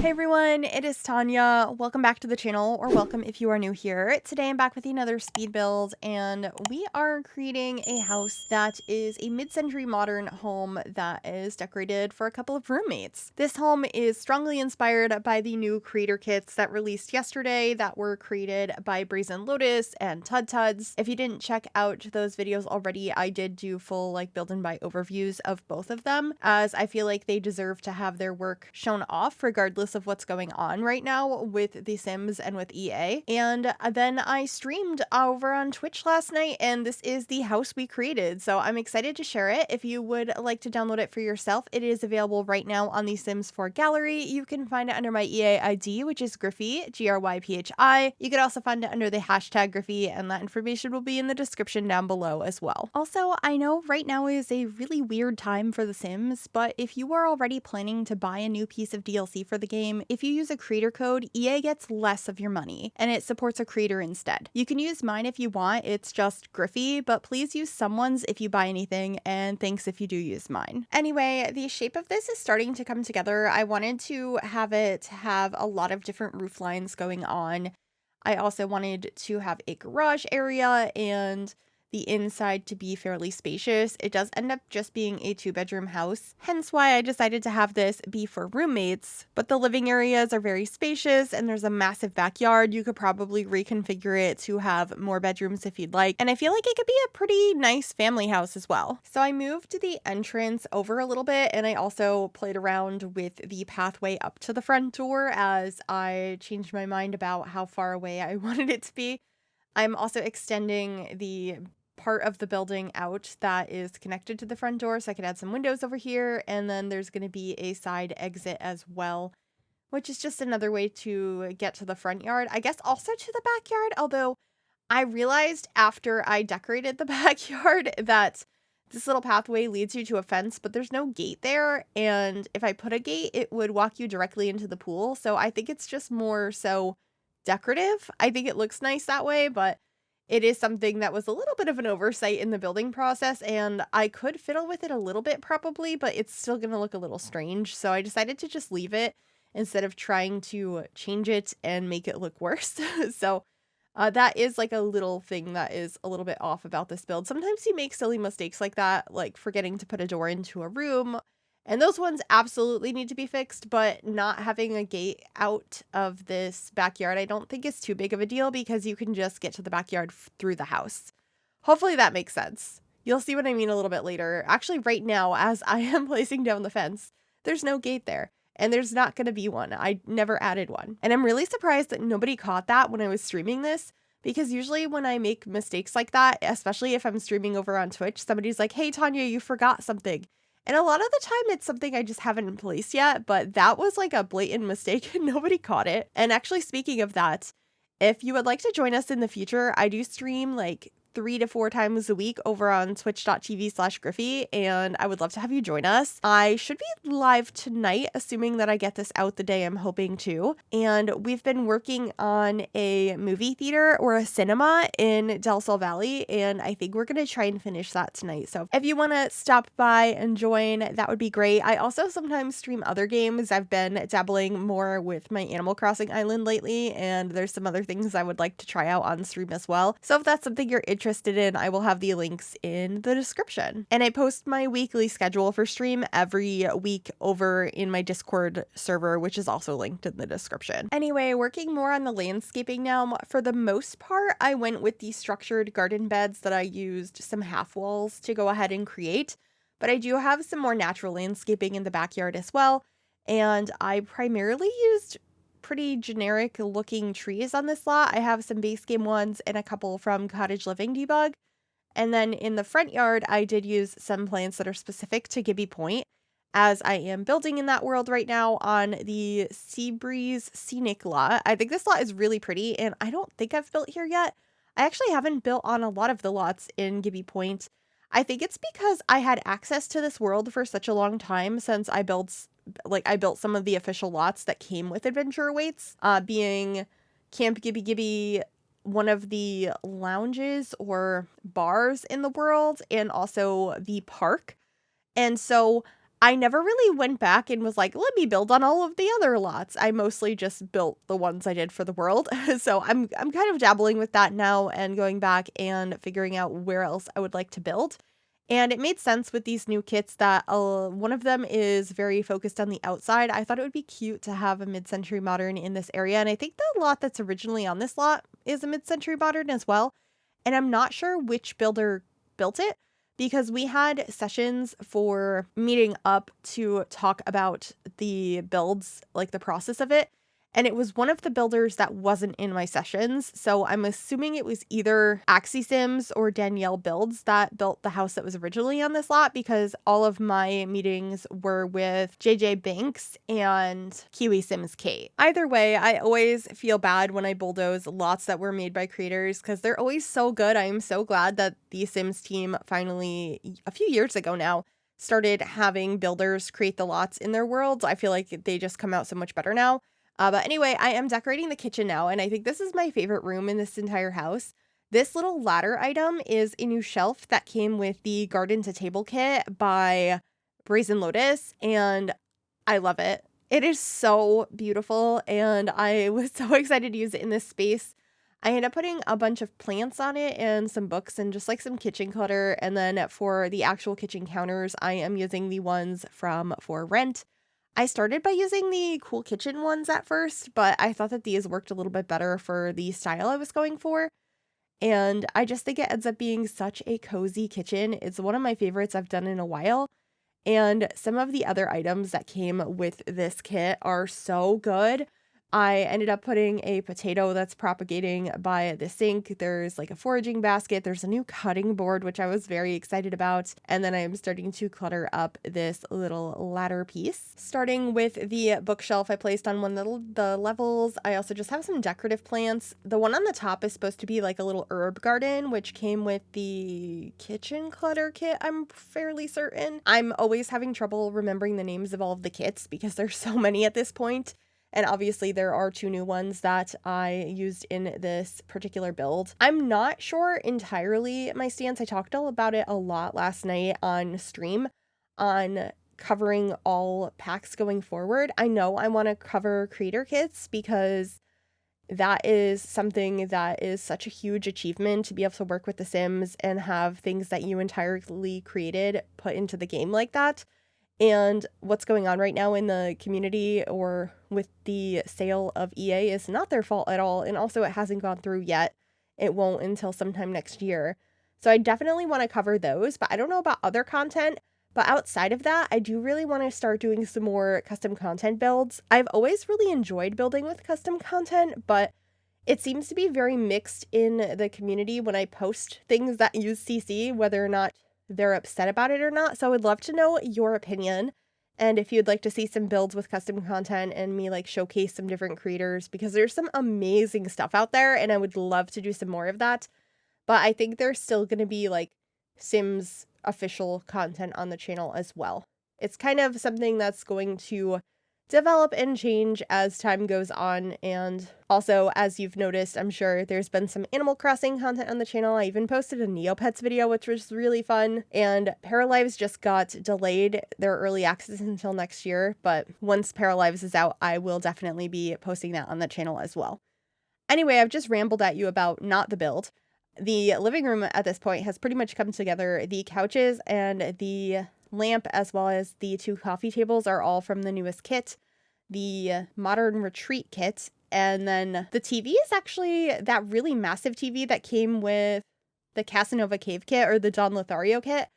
Hey everyone, it is Tanya. Welcome back to the channel, or welcome if you are new here. Today I'm back with another speed build, and we are creating a house that is a mid-century modern home that is decorated for a couple of roommates. This home is strongly inspired by the new creator kits that released yesterday that were created by Brazen Lotus and Tuds. If you didn't check out those videos already, I did do full build and buy overviews of both of them, as I feel like they deserve to have their work shown off regardless of what's going on right now with The Sims and with EA. And then I streamed over on Twitch last night, and this is the house we created, so I'm excited to share it. If you would like to download it for yourself, it is available right now on the Sims 4 gallery. You can find it under my EA ID, which is Gryphi, Gryphi. You could also find it under the hashtag Gryphi, and that information will be in the description down below as well. Also, I know right now is a really weird time for The Sims, but if you are already planning to buy a new piece of DLC for the game, if you use a creator code, EA gets less of your money, and it supports a creator instead. You can use mine if you want, it's just Gryphi, but please use someone's if you buy anything, and thanks if you do use mine. Anyway, the shape of this is starting to come together. I wanted to have it have a lot of different roof lines going on. I also wanted to have a garage area and the inside to be fairly spacious. It does end up just being a 2-bedroom house, hence why I decided to have this be for roommates. But the living areas are very spacious and there's a massive backyard. You could probably reconfigure it to have more bedrooms if you'd like. And I feel like it could be a pretty nice family house as well. So I moved the entrance over a little bit, and I also played around with the pathway up to the front door as I changed my mind about how far away I wanted it to be. I'm also extending the part of the building out that is connected to the front door, so I could add some windows over here, and then there's going to be a side exit as well, which is just another way to get to the front yard. I guess also to the backyard, although I realized after I decorated the backyard that this little pathway leads you to a fence, but there's no gate there, and if I put a gate, it would walk you directly into the pool, so I think it's just more so decorative. I think it looks nice that way, but it is something that was a little bit of an oversight in the building process, and I could fiddle with it a little bit probably, but it's still going to look a little strange. So I decided to just leave it instead of trying to change it and make it look worse. So that is a little thing that is a little bit off about this build. Sometimes you make silly mistakes like that, like forgetting to put a door into a room. And those ones absolutely need to be fixed, but not having a gate out of this backyard I don't think is too big of a deal because you can just get to the backyard through the house. Hopefully that makes sense. You'll see what I mean a little bit later. Actually, right now, as I am placing down the fence, there's no gate there. And there's not going to be one. I never added one. And I'm really surprised that nobody caught that when I was streaming this, because usually when I make mistakes like that, especially if I'm streaming over on Twitch, somebody's like, hey, Tanya, you forgot something. And a lot of the time it's something I just haven't in place yet, but that was a blatant mistake and nobody caught it. And actually, speaking of that, if you would like to join us in the future, I do stream 3 to 4 times a week over on twitch.tv/Gryphi, and I would love to have you join us. I should be live tonight, assuming that I get this out the day I'm hoping to. And we've been working on a movie theater or a cinema in Del Sol Valley, and I think we're going to try and finish that tonight. So if you want to stop by and join, that would be great. I also sometimes stream other games. I've been dabbling more with my Animal Crossing island lately, and there's some other things I would like to try out on stream as well. So if that's something you're interested in, I will have the links in the description. And I post my weekly schedule for stream every week over in my Discord server, which is also linked in the description. Anyway, working more on the landscaping now. For the most part, I went with the structured garden beds that I used some half walls to go ahead and create, but I do have some more natural landscaping in the backyard as well. And I primarily used pretty generic looking trees on this lot. I have some base game ones and a couple from Cottage Living Debug. And then in the front yard, I did use some plants that are specific to Gibbi Point, as I am building in that world right now on the Seabreeze Scenic lot. I think this lot is really pretty, and I don't think I've built here yet. I actually haven't built on a lot of the lots in Gibbi Point. I think it's because I had access to this world for such a long time since I built some of the official lots that came with Adventure Awaits, being Camp Gibbi, one of the lounges or bars in the world, and also the park. And so I never really went back and was like, let me build on all of the other lots. I mostly just built the ones I did for the world. So I'm kind of dabbling with that now and going back and figuring out where else I would like to build. And it made sense with these new kits that one of them is very focused on the outside. I thought it would be cute to have a mid-century modern in this area. And I think the lot that's originally on this lot is a mid-century modern as well. And I'm not sure which builder built it, because we had sessions for meeting up to talk about the builds, like the process of it. And it was one of the builders that wasn't in my sessions. So I'm assuming it was either AxiSims or Danielle Builds that built the house that was originally on this lot, because all of my meetings were with JJ Banks and Kiwi Sims Kate. Either way, I always feel bad when I bulldoze lots that were made by creators because they're always so good. I am so glad that the Sims team finally, a few years ago now, started having builders create the lots in their worlds. I feel like they just come out so much better now. But anyway, I am decorating the kitchen now, and I think this is my favorite room in this entire house. This little ladder item is a new shelf that came with the Garden to Table kit by Brazen Lotus, and I love it. It is so beautiful, and I was so excited to use it in this space. I ended up putting a bunch of plants on it and some books and just like some kitchen clutter. And then for the actual kitchen counters, I am using the ones from For Rent. I started by using the Cool Kitchen ones at first, but I thought that these worked a little bit better for the style I was going for. And I just think it ends up being such a cozy kitchen. It's one of my favorites I've done in a while. And some of the other items that came with this kit are so good. I ended up putting a potato that's propagating by the sink. There's like a foraging basket. There's a new cutting board, which I was very excited about. And then I am starting to clutter up this little ladder piece. Starting with the bookshelf I placed on one of the levels. I also just have some decorative plants. The one on the top is supposed to be like a little herb garden, which came with the kitchen clutter kit, I'm fairly certain. I'm always having trouble remembering the names of all of the kits because there's so many at this point. And obviously there are 2 new ones that I used in this particular build. I'm not sure entirely my stance. I talked all about it a lot last night on stream on covering all packs going forward. I know I want to cover creator kits because that is something that is such a huge achievement to be able to work with The Sims and have things that you entirely created put into the game like that. And what's going on right now in the community or with the sale of EA is not their fault at all. And also it hasn't gone through yet. It won't until sometime next year. So I definitely want to cover those, but I don't know about other content. But outside of that, I do really want to start doing some more custom content builds. I've always really enjoyed building with custom content, but it seems to be very mixed in the community when I post things that use CC, whether or not they're upset about it or not. So I would love to know your opinion, and if you'd like to see some builds with custom content and me like showcase some different creators, because there's some amazing stuff out there and I would love to do some more of that. But I think there's still going to be like Sims official content on the channel as well. It's kind of something that's going to develop and change as time goes on. And also, as you've noticed, I'm sure there's been some Animal Crossing content on the channel. I even posted a Neopets video, which was really fun. And Paralives just got delayed their early access until next year. But once Paralives is out, I will definitely be posting that on the channel as well. Anyway, I've just rambled at you about not the build. The living room at this point has pretty much come together. The couches and the lamp, as well as the 2 coffee tables, are all from the newest kit, the Modern Retreat kit. And then the TV is actually that really massive TV that came with the Casanova Cave kit or the Don Lothario kit.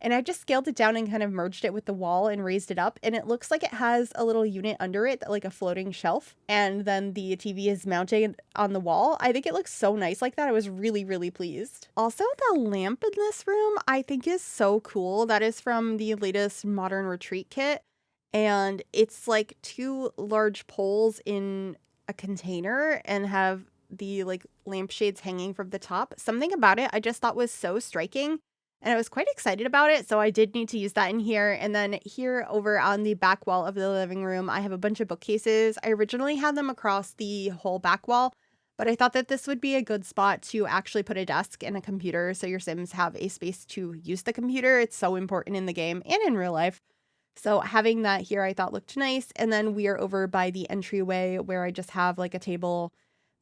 And I just scaled it down and kind of merged it with the wall and raised it up. And it looks like it has a little unit under it, like a floating shelf. And then the TV is mounted on the wall. I think it looks so nice like that. I was really, really pleased. Also, the lamp in this room I think is so cool. That is from the latest Modern Retreat kit. And it's like 2 large poles in a container and have the like lampshades hanging from the top. Something about it I just thought was so striking. And I was quite excited about it, so I did need to use that in here. And then here over on the back wall of the living room, I have a bunch of bookcases. I originally had them across the whole back wall, but I thought that this would be a good spot to actually put a desk and a computer so your Sims have a space to use the computer. It's so important in the game and in real life. So having that here I thought looked nice. And then we are over by the entryway where I just have like a table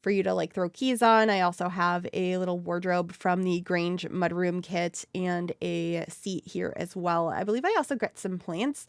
for you to like throw keys on. I also have a little wardrobe from the Grange mudroom kit and a seat here as well. I believe I also got some plants.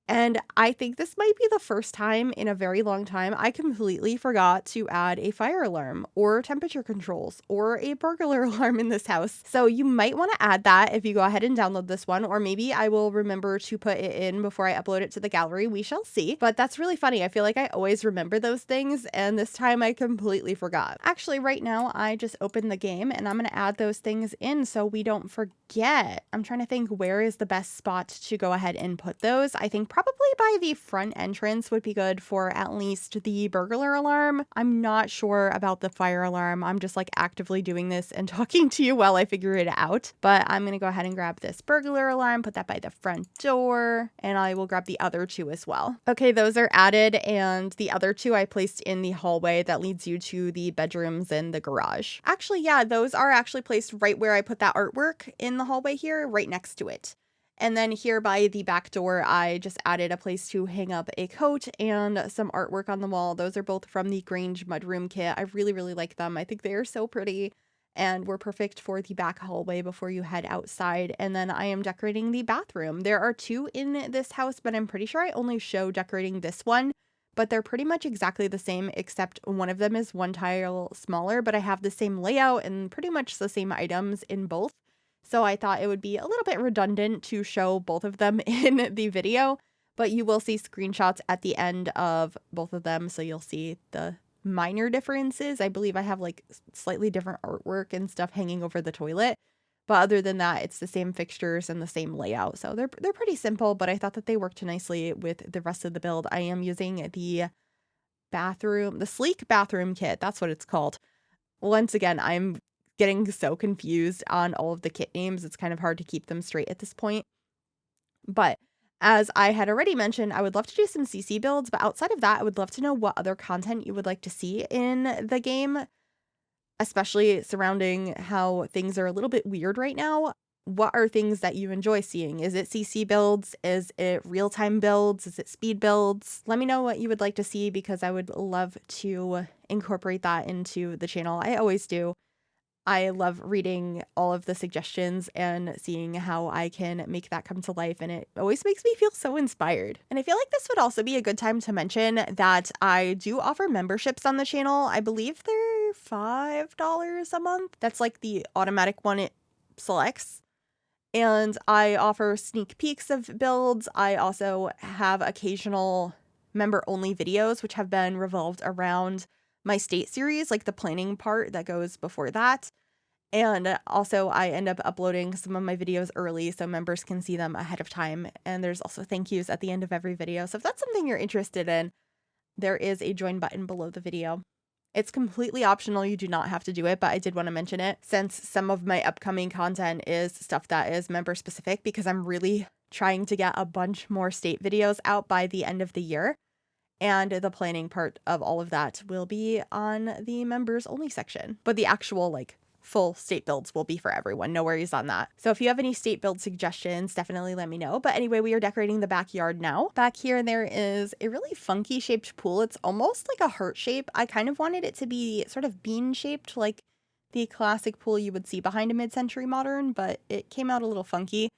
And I think this might be the first time in a very long time I completely forgot to add a fire alarm or temperature controls or a burglar alarm in this house. So you might want to add that if you go ahead and download this one, or maybe I will remember to put it in before I upload it to the gallery. We shall see. But that's really funny. I feel like I always remember those things, and this time I completely forgot. Actually, right now I just opened the game and I'm going to add those things in so we don't forget. I'm trying to think where is the best spot to go ahead and put those. I think probably by the front entrance would be good for at least the burglar alarm. I'm not sure about the fire alarm. I'm just like actively doing this and talking to you while I figure it out. But I'm going to go ahead and grab this burglar alarm, put that by the front door, and I will grab the other two as well. Okay, those are added, and the other two I placed in the hallway that leads you to the bedrooms and the garage. Actually, yeah, those are actually placed right where I put that artwork in the hallway here, right next to it. And then here by the back door, I just added a place to hang up a coat and some artwork on the wall. Those are both from the Grange mudroom kit. I really, really like them. I think they are so pretty and were perfect for the back hallway before you head outside. And then I am decorating the bathroom. There are two in this house, but I'm pretty sure I only show decorating this one. But they're pretty much exactly the same, except one of them is one tile smaller, but I have the same layout and pretty much the same items in both. So I thought it would be a little bit redundant to show both of them in the video, but you will see screenshots at the end of both of them. So you'll see the minor differences. I believe I have like slightly different artwork and stuff hanging over the toilet. But other than that, it's the same fixtures and the same layout. So they're pretty simple, but I thought that they worked nicely with the rest of the build. I am using the sleek bathroom kit. That's what it's called. Once again, I'm getting so confused on all of the kit names. It's kind of hard to keep them straight at this point. But as I had already mentioned, I would love to do some CC builds, but outside of that, I would love to know what other content you would like to see in the game, especially surrounding how things are a little bit weird right now. What are things that you enjoy seeing? Is it CC builds? Is it real-time builds? Is it speed builds? Let me know what you would like to see because I would love to incorporate that into the channel. I always do. I love reading all of the suggestions and seeing how I can make that come to life, and it always makes me feel so inspired. And I feel like this would also be a good time to mention that I do offer memberships on the channel. I believe they're $5 a month. That's like the automatic one it selects. And I offer sneak peeks of builds. I also have occasional member-only videos, which have been revolved around my state series, like the planning part that goes before that. And also I end up uploading some of my videos early so members can see them ahead of time. And there's also thank yous at the end of every video. So if that's something you're interested in, there is a join button below the video. It's completely optional. You do not have to do it, but I did want to mention it since some of my upcoming content is stuff that is member specific, because I'm really trying to get a bunch more state videos out by the end of the year. And the planning part of all of that will be on the members only section. But the actual like full state builds will be for everyone. No worries on that. So if you have any state build suggestions, definitely let me know. But anyway, we are decorating the backyard now. Back here, there is a really funky shaped pool. It's almost like a heart shape. I kind of wanted it to be sort of bean shaped, like the classic pool you would see behind a mid-century modern, but it came out a little funky.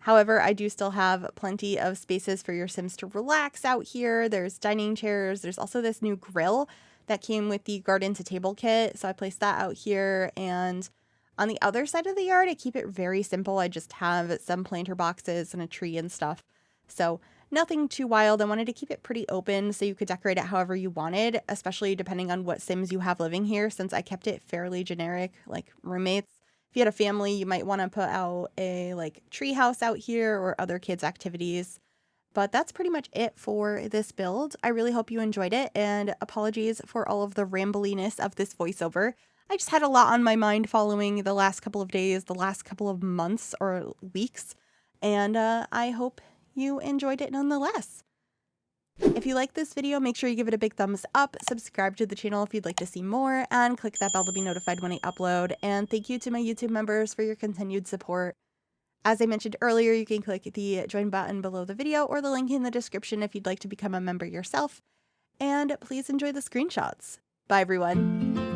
However, I do still have plenty of spaces for your Sims to relax out here. There's dining chairs. There's also this new grill that came with the garden to table kit. So I placed that out here. And on the other side of the yard, I keep it very simple. I just have some planter boxes and a tree and stuff. So nothing too wild. I wanted to keep it pretty open so you could decorate it however you wanted, especially depending on what Sims you have living here, since I kept it fairly generic, like roommates. If you had a family, you might want to put out a like tree house out here or other kids' activities. But that's pretty much it for this build. I really hope you enjoyed it, and apologies for all of the rambliness of this voiceover. I just had a lot on my mind following the last couple of days, the last couple of months or weeks, and I hope you enjoyed it nonetheless. If you like this video, make sure you give it a big thumbs up, subscribe to the channel if you'd like to see more, and click that bell to be notified when I upload. And thank you to my YouTube members for your continued support. As I mentioned earlier, you can click the join button below the video or the link in the description if you'd like to become a member yourself. And please enjoy the screenshots. Bye, everyone.